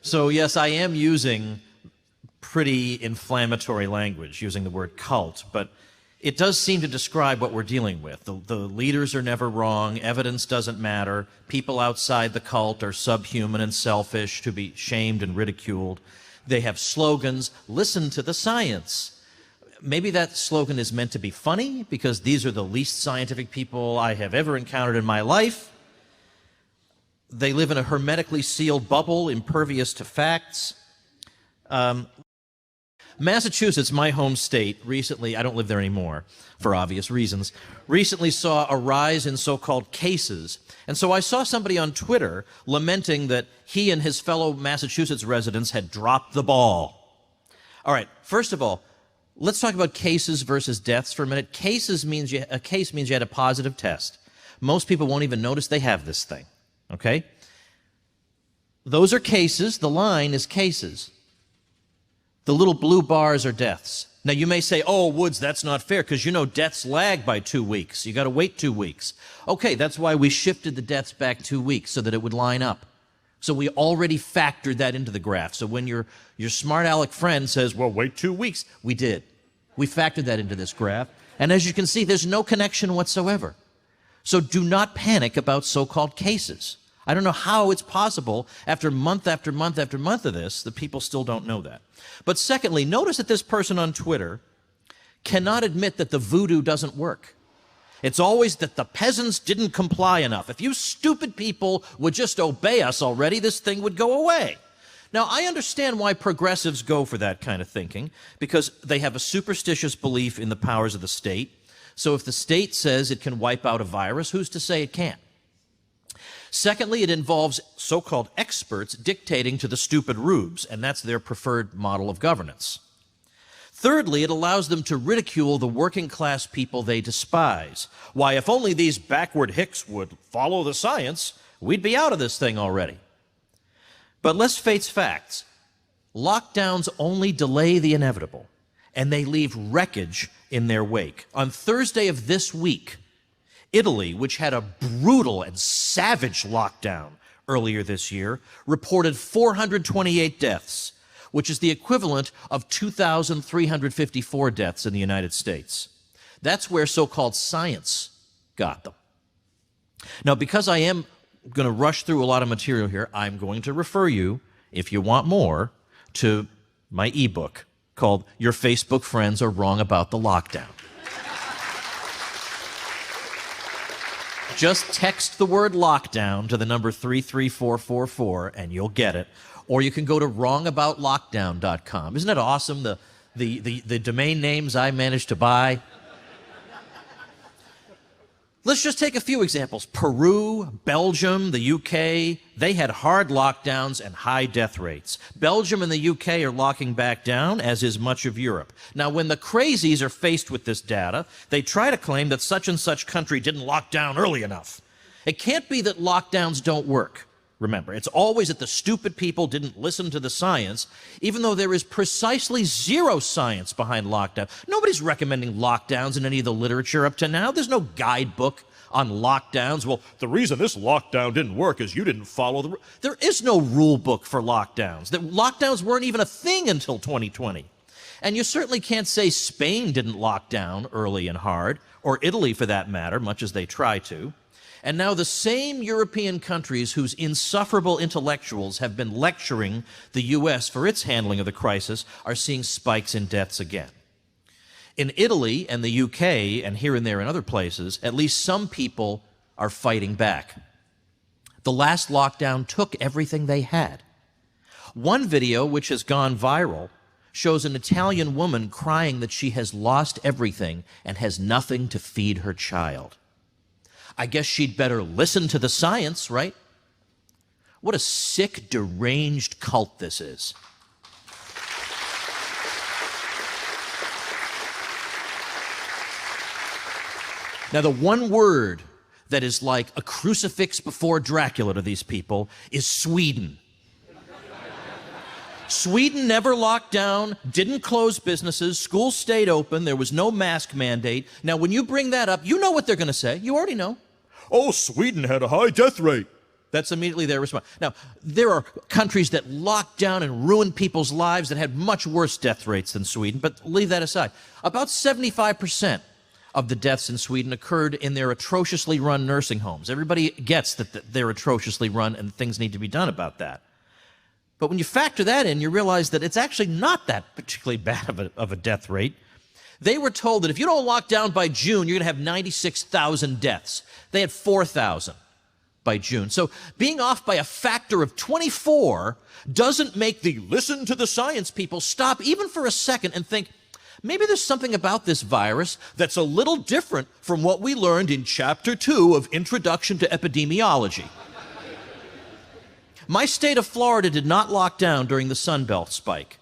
So yes, I am using pretty inflammatory language, using the word cult, but it does seem to describe what we're dealing with. The leaders are never wrong, evidence doesn't matter, people outside the cult are subhuman and selfish to be shamed and ridiculed. They have slogans, listen to the science. Maybe that slogan is meant to be funny because these are the least scientific people I have ever encountered in my life. They live in a hermetically sealed bubble, impervious to facts. Massachusetts, my home state, recently, I don't live there anymore for obvious reasons, recently saw a rise in so-called cases. And so I saw somebody on Twitter lamenting that he and his fellow Massachusetts residents had dropped the ball. All right, first of all, let's talk about cases versus deaths for a minute. A case means you had a positive test. Most people won't even notice they have this thing. Okay? Those are cases. The line is cases. The little blue bars are deaths. Now, you may say, oh, Woods, that's not fair, because you know deaths lag by 2 weeks. You got to wait 2 weeks. Okay, that's why we shifted the deaths back 2 weeks, so that it would line up. So we already factored that into the graph. So when your smart aleck friend says, well, wait 2 weeks, we did. We factored that into this graph. And as you can see, there's no connection whatsoever. So do not panic about so-called cases. I don't know how it's possible after month after month after month of this that people still don't know that. But secondly, notice that this person on Twitter cannot admit that the voodoo doesn't work. It's always that the peasants didn't comply enough. If you stupid people would just obey us already, this thing would go away. Now, I understand why progressives go for that kind of thinking, because they have a superstitious belief in the powers of the state. So if the state says it can wipe out a virus, who's to say it can't? Secondly, it involves so-called experts dictating to the stupid rubes, and that's their preferred model of governance. Thirdly, it allows them to ridicule the working-class people they despise. Why, if only these backward hicks would follow the science, we'd be out of this thing already. But let's face facts. Lockdowns only delay the inevitable, and they leave wreckage in their wake. On Thursday of this week, Italy, which had a brutal and savage lockdown earlier this year, reported 428 deaths, which is the equivalent of 2,354 deaths in the United States. That's where so-called science got them. Now, because I am going to rush through a lot of material here, I'm going to refer you, if you want more, to my ebook called Your Facebook Friends Are Wrong About the Lockdown. Just text the word lockdown to the number 33444 and you'll get it. Or you can go to wrongaboutlockdown.com. Isn't it awesome, the domain names I managed to buy? Let's just take a few examples. Peru, Belgium, the UK, they had hard lockdowns and high death rates. Belgium and the UK are locking back down, as is much of Europe. Now, when the crazies are faced with this data, they try to claim that such and such country didn't lock down early enough. It can't be that lockdowns don't work. Remember, it's always that the stupid people didn't listen to the science, even though there is precisely zero science behind lockdown. Nobody's recommending lockdowns in any of the literature up to now. There's no guidebook on lockdowns. Well, the reason this lockdown didn't work is you didn't follow the... There is no rule book for lockdowns. Lockdowns weren't even a thing until 2020. And you certainly can't say Spain didn't lock down early and hard, or Italy for that matter, much as they try to. And now the same European countries whose insufferable intellectuals have been lecturing the U.S. for its handling of the crisis are seeing spikes in deaths again. In Italy and the U.K., and here and there in other places, at least some people are fighting back. The last lockdown took everything they had. One video, which has gone viral, shows an Italian woman crying that she has lost everything and has nothing to feed her child. I guess she'd better listen to the science, right? What a sick, deranged cult this is. Now, the one word that is like a crucifix before Dracula to these people is Sweden. Sweden never locked down, didn't close businesses, schools stayed open, there was no mask mandate. Now, when you bring that up, you know what they're going to say. You already know. Oh, Sweden had a high death rate. That's immediately their response. Now, there are countries that locked down and ruined people's lives that had much worse death rates than Sweden, but leave that aside. About 75% of the deaths in Sweden occurred in their atrociously run nursing homes. Everybody gets that they're atrociously run and things need to be done about that. But when you factor that in, you realize that it's actually not that particularly bad of a death rate. They were told that if you don't lock down by June, you're going to have 96,000 deaths. They had 4,000 by June. So being off by a factor of 24 doesn't make the listen to the science people stop even for a second and think, maybe there's something about this virus that's a little different from what we learned in Chapter 2 of Introduction to Epidemiology. My state of Florida did not lock down during the Sunbelt spike.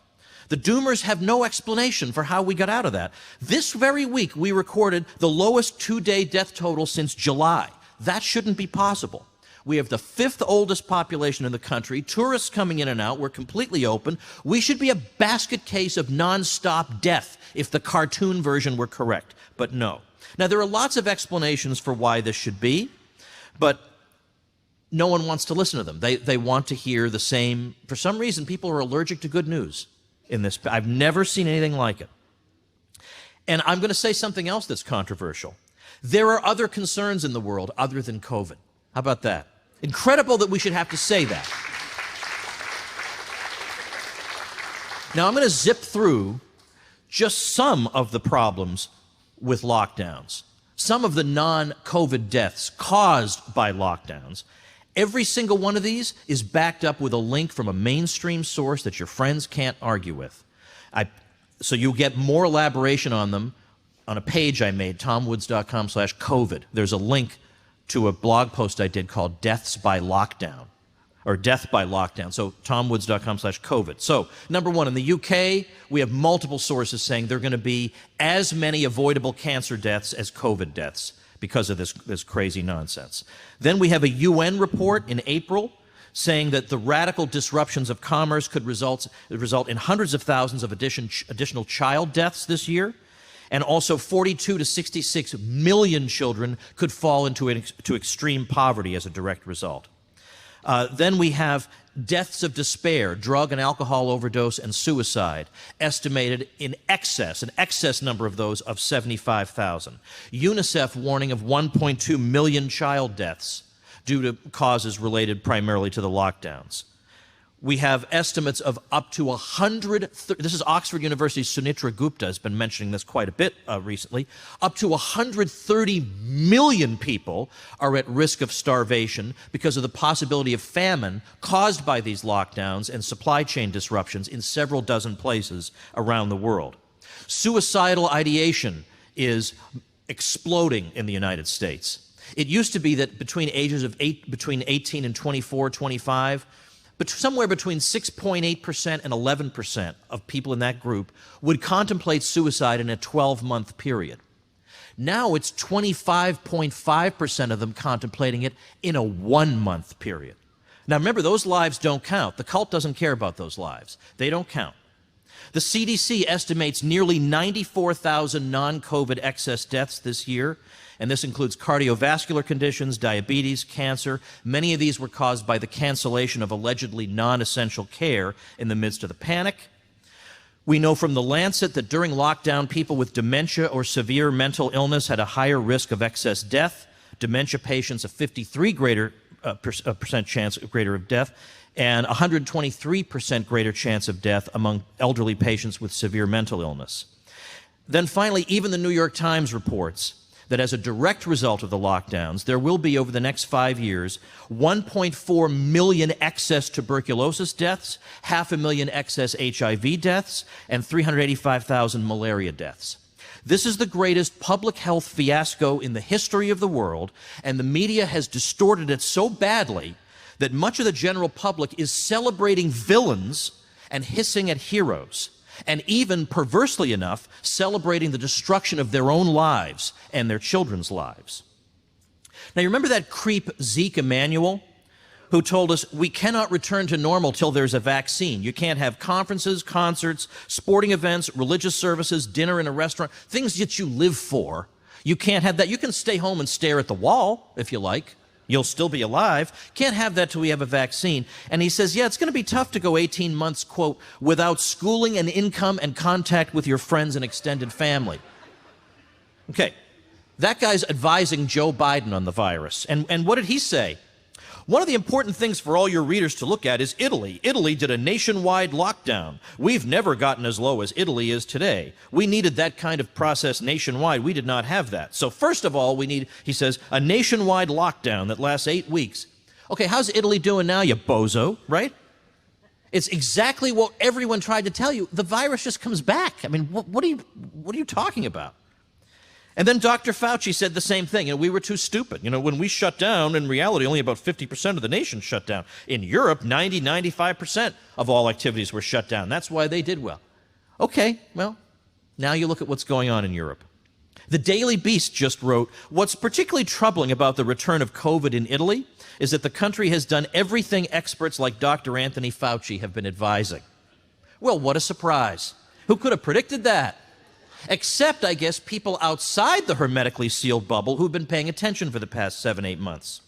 The doomers have no explanation for how we got out of that. This very week, we recorded the lowest two-day death total since July. That shouldn't be possible. We have the 5th oldest population in the country, tourists coming in and out, we're completely open. We should be a basket case of nonstop death if the cartoon version were correct, but no. Now, there are lots of explanations for why this should be, but no one wants to listen to them. They want to hear the same. For some reason, people are allergic to good news in this. I've never seen anything like it. And I'm going to say something else that's controversial. There are other concerns in the world other than COVID. How about that? Incredible that we should have to say that. Now, I'm going to zip through just some of the problems with lockdowns, some of the non-COVID deaths caused by lockdowns. Every single one of these is backed up with a link from a mainstream source that your friends can't argue with. So you'll get more elaboration on them on a page I made, tomwoods.com/COVID. There's a link to a blog post I did called Deaths by Lockdown, or Death by Lockdown. So tomwoods.com/COVID. So number one, in the UK, we have multiple sources saying there are going to be as many avoidable cancer deaths as COVID deaths because of this crazy nonsense. Then we have a UN report in April saying that the radical disruptions of commerce could result in hundreds of thousands of additional child deaths this year. And also 42 to 66 million children could fall into extreme poverty as a direct result. Then we have deaths of despair, drug and alcohol overdose, and suicide, estimated in excess, an excess number of those of 75,000. UNICEF warning of 1.2 million child deaths due to causes related primarily to the lockdowns. We have estimates of up to 100, this is Oxford University's Sunitra Gupta has been mentioning this quite a bit recently, up to 130 million people are at risk of starvation because of the possibility of famine caused by these lockdowns and supply chain disruptions in several dozen places around the world. Suicidal ideation is exploding in the United States. It used to be that between 18 and 24, 25, but somewhere between 6.8% and 11% of people in that group would contemplate suicide in a 12-month period. Now it's 25.5% of them contemplating it in a 1-month period. Now remember, those lives don't count. The cult doesn't care about those lives. They don't count. The CDC estimates nearly 94,000 non-COVID excess deaths this year, and this includes cardiovascular conditions, diabetes, cancer. Many of these were caused by the cancellation of allegedly non-essential care in the midst of the panic. We know from The Lancet that during lockdown, people with dementia or severe mental illness had a higher risk of excess death. Dementia patients, a 53% chance greater of death, and 123% greater chance of death among elderly patients with severe mental illness. Then finally, even the New York Times reports that as a direct result of the lockdowns, there will be, over the next 5 years, 1.4 million excess tuberculosis deaths, 500,000 excess HIV deaths, and 385,000 malaria deaths. This is the greatest public health fiasco in the history of the world, and the media has distorted it so badly that much of the general public is celebrating villains and hissing at heroes, and even, perversely enough, celebrating the destruction of their own lives and their children's lives. Now, you remember that creep Zeke Emanuel, who told us we cannot return to normal till there's a vaccine. You can't have conferences, concerts, sporting events, religious services, dinner in a restaurant, things that you live for. You can't have that. You can stay home and stare at the wall if you like. You'll still be alive. Can't have that till we have a vaccine. And he says, yeah, it's going to be tough to go 18 months, quote, without schooling and income and contact with your friends and extended family. Okay, that guy's advising Joe Biden on the virus. And what did he say? One of the important things for all your readers to look at is Italy. Italy did a nationwide lockdown. We've never gotten as low as Italy is today. We needed that kind of process nationwide. We did not have that. So first of all, we need, he says, a nationwide lockdown that lasts 8 weeks. Okay, how's Italy doing now, you bozo, right? It's exactly what everyone tried to tell you. The virus just comes back. I mean, what are you talking about? And then Dr. Fauci said the same thing. We were too stupid. When we shut down, in reality, only about 50% of the nation shut down. In Europe, 95% of all activities were shut down. That's why they did well. Okay, well, now you look at what's going on in Europe. The Daily Beast just wrote, what's particularly troubling about the return of COVID in Italy is that the country has done everything experts like Dr. Anthony Fauci have been advising. Well, what a surprise. Who could have predicted that? Except, I guess, people outside the hermetically sealed bubble who've been paying attention for the past 7-8 months.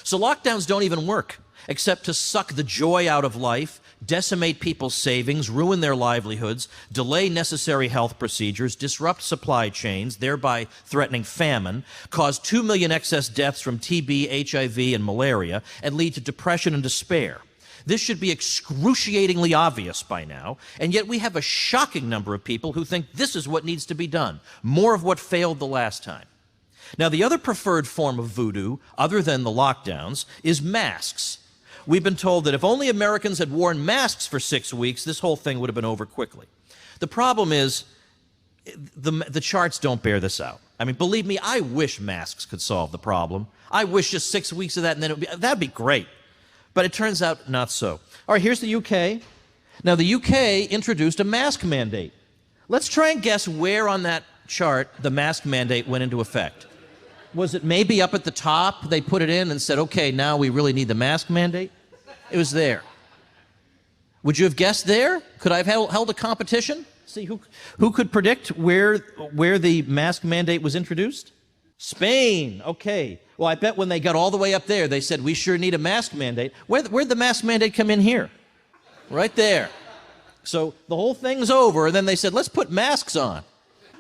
So lockdowns don't even work, except to suck the joy out of life, decimate people's savings, ruin their livelihoods, delay necessary health procedures, disrupt supply chains, thereby threatening famine, cause 2 million excess deaths from TB, HIV, and malaria, and lead to depression and despair. This should be excruciatingly obvious by now, and yet we have a shocking number of people who think this is what needs to be done, more of what failed the last time. Now, the other preferred form of voodoo, other than the lockdowns, is masks. We've been told that if only Americans had worn masks for 6 weeks, this whole thing would have been over quickly. The problem is, the charts don't bear this out. I mean, believe me, I wish masks could solve the problem. I wish just 6 weeks of that, and then that'd be great. But it turns out not so. All right, here's the UK. Now, the UK introduced a mask mandate. Let's try and guess where on that chart the mask mandate went into effect. Was it maybe up at the top? They put it in and said, okay, now we really need the mask mandate? It was there. Would you have guessed there? Could I have held a competition? See who could predict where the mask mandate was introduced? Spain. Okay. Well, I bet when they got all the way up there, they said, we sure need a mask mandate. Where'd the mask mandate come in here? Right there. So the whole thing's over, and then they said, let's put masks on.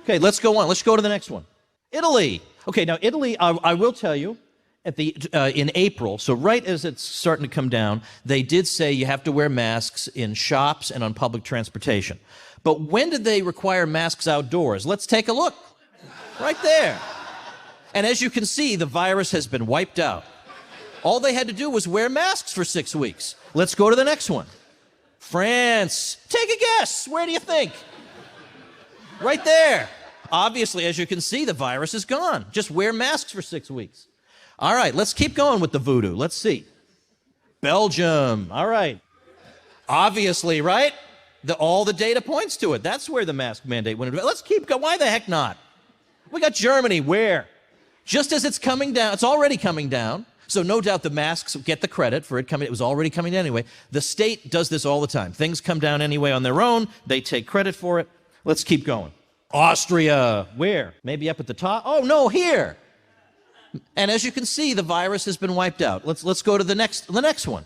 Okay, let's go on. Let's go to the next one. Italy. Okay, now Italy, I will tell you, in April, so right as it's starting to come down, they did say you have to wear masks in shops and on public transportation. But when did they require masks outdoors? Let's take a look. Right there. And as you can see, the virus has been wiped out. All they had to do was wear masks for 6 weeks. Let's go to the next one. France. Take a guess. Where do you think? Right there. Obviously, as you can see, the virus is gone. Just wear masks for 6 weeks. All right, let's keep going with the voodoo. Let's see. Belgium. All right. Obviously, right? All the data points to it. That's where the mask mandate went into. Let's keep going. Why the heck not? We got Germany. Where? Just as it's coming down, it's already coming down, so no doubt the masks get the credit for it coming. It was already coming down anyway. The state does this all the time. Things come down anyway on their own. They take credit for it. Let's keep going. Austria. Where? Maybe up at the top? Oh, no, here. And as you can see, the virus has been wiped out. Let's go to the next one.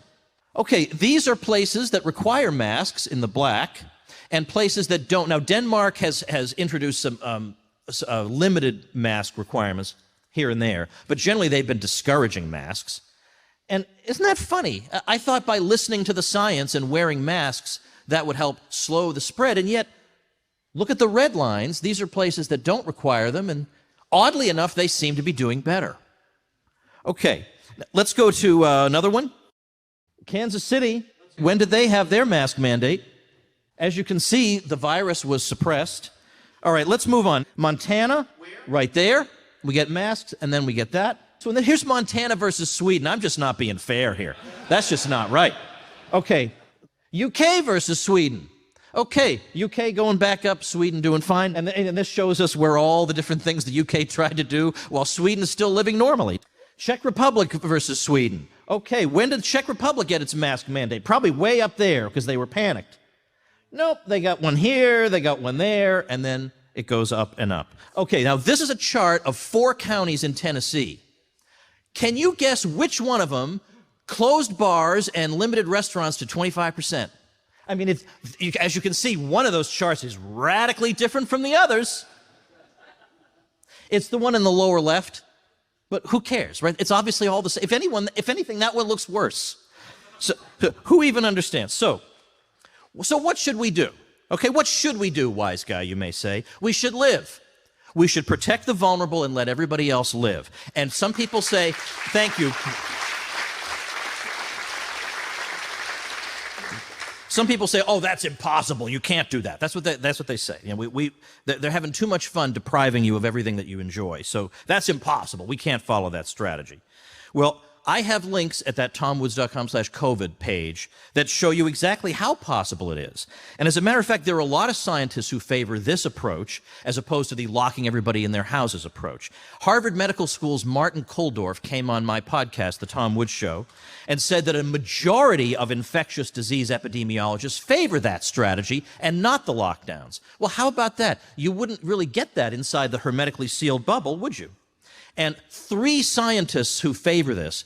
Okay, these are places that require masks in the black and places that don't. Now, Denmark has introduced some limited mask requirements here and there, but generally they've been discouraging masks. And isn't that funny? I thought by listening to the science and wearing masks, that would help slow the spread, and yet, look at the red lines. These are places that don't require them, and oddly enough, they seem to be doing better. Okay, let's go to another one. Kansas City, when did they have their mask mandate? As you can see, the virus was suppressed. All right, let's move on. Montana, right there. We get masks, and then we get that. So then here's Montana versus Sweden. I'm just not being fair here. That's just not right. Okay, UK versus Sweden. Okay, UK going back up, Sweden doing fine. And this shows us where all the different things the UK tried to do while Sweden is still living normally. Czech Republic versus Sweden. Okay, when did Czech Republic get its mask mandate? Probably way up there because they were panicked. Nope, they got one here, they got one there, and then it goes up and up. Okay, now this is a chart of 4 counties in Tennessee. Can you guess which one of them closed bars and limited restaurants to 25%? I mean, as you can see, one of those charts is radically different from the others. It's the one in the lower left, but who cares, right? It's obviously all the same. If anything, that one looks worse. So who even understands? So what should we do? Okay, what should we do, wise guy, you may say? We should live. We should protect the vulnerable and let everybody else live. And some people say, thank you. Some people say, oh, that's impossible. You can't do that. That's what they say. You know, they're having too much fun depriving you of everything that you enjoy. So that's impossible. We can't follow that strategy. Well, I have links at that tomwoods.com/COVID page that show you exactly how possible it is. And as a matter of fact, there are a lot of scientists who favor this approach as opposed to the locking everybody in their houses approach. Harvard Medical School's Martin Kulldorff came on my podcast, The Tom Woods Show, and said that a majority of infectious disease epidemiologists favor that strategy and not the lockdowns. Well, how about that? You wouldn't really get that inside the hermetically sealed bubble, would you? And 3 scientists who favor this,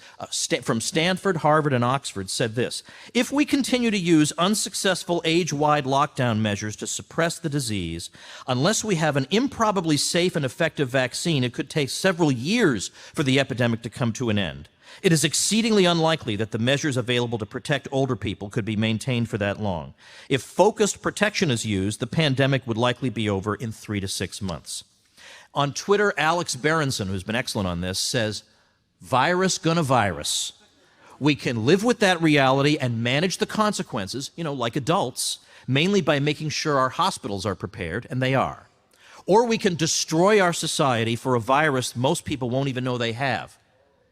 from Stanford, Harvard, and Oxford, said this: if we continue to use unsuccessful age-wide lockdown measures to suppress the disease, unless we have an improbably safe and effective vaccine, it could take several years for the epidemic to come to an end. It is exceedingly unlikely that the measures available to protect older people could be maintained for that long. If focused protection is used, the pandemic would likely be over in 3 to 6 months. On Twitter, Alex Berenson, who's been excellent on this, says, virus gonna virus. We can live with that reality and manage the consequences, like adults, mainly by making sure our hospitals are prepared, and they are. Or we can destroy our society for a virus most people won't even know they have,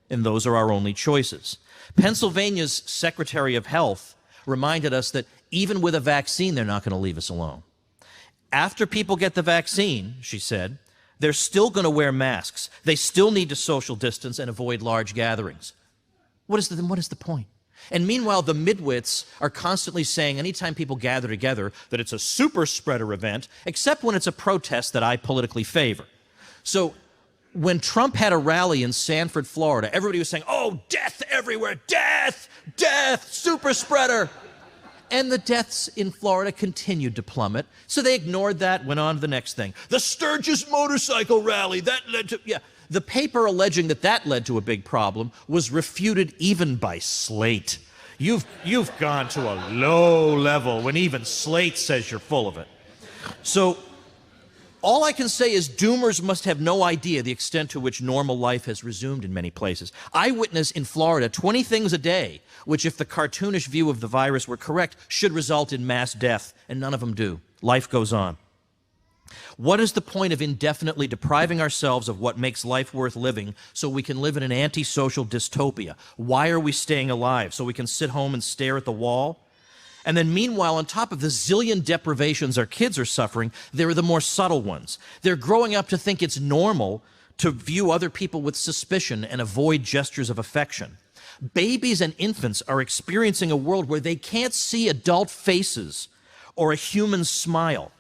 and those are our only choices. Pennsylvania's Secretary of Health reminded us that even with a vaccine, they're not going to leave us alone. After people get the vaccine, she said, they're still going to wear masks. They still need to social distance and avoid large gatherings. What is the point? And meanwhile, the midwits are constantly saying anytime people gather together that it's a super spreader event, except when it's a protest that I politically favor. So when Trump had a rally in Sanford, Florida, everybody was saying, oh, death everywhere, death, death, super spreader. And the deaths in Florida continued to plummet. So they ignored that, went on to the next thing. The Sturgis motorcycle rally, that led to, The paper alleging that led to a big problem was refuted even by Slate. You've gone to a low level when even Slate says you're full of it. So all I can say is doomers must have no idea the extent to which normal life has resumed in many places. I witness in Florida 20 things a day, which, if the cartoonish view of the virus were correct, should result in mass death, and none of them do. Life goes on. What is the point of indefinitely depriving ourselves of what makes life worth living so we can live in an antisocial dystopia? Why are we staying alive? So we can sit home and stare at the wall? And then meanwhile, on top of the zillion deprivations our kids are suffering, there are the more subtle ones. They're growing up to think it's normal to view other people with suspicion and avoid gestures of affection. Babies and infants are experiencing a world where they can't see adult faces or a human smile.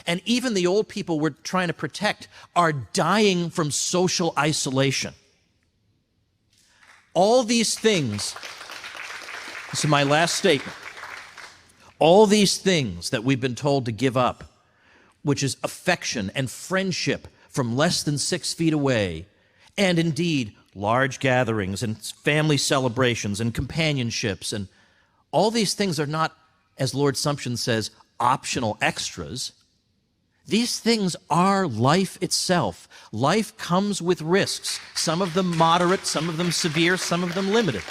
And even the old people we're trying to protect are dying from social isolation. All these things, this is my last statement, all these things that we've been told to give up, which is affection and friendship from less than 6 feet away, and indeed large gatherings and family celebrations and companionships, and all these things are not, as Lord Sumption says, optional extras. These things are life itself. Life comes with risks, some of them moderate, some of them severe, some of them limited.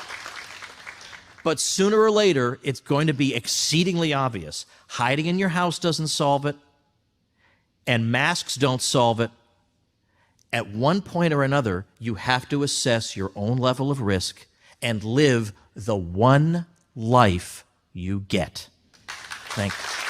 But sooner or later, it's going to be exceedingly obvious. Hiding in your house doesn't solve it, and masks don't solve it. At one point or another, you have to assess your own level of risk and live the one life you get. Thank you.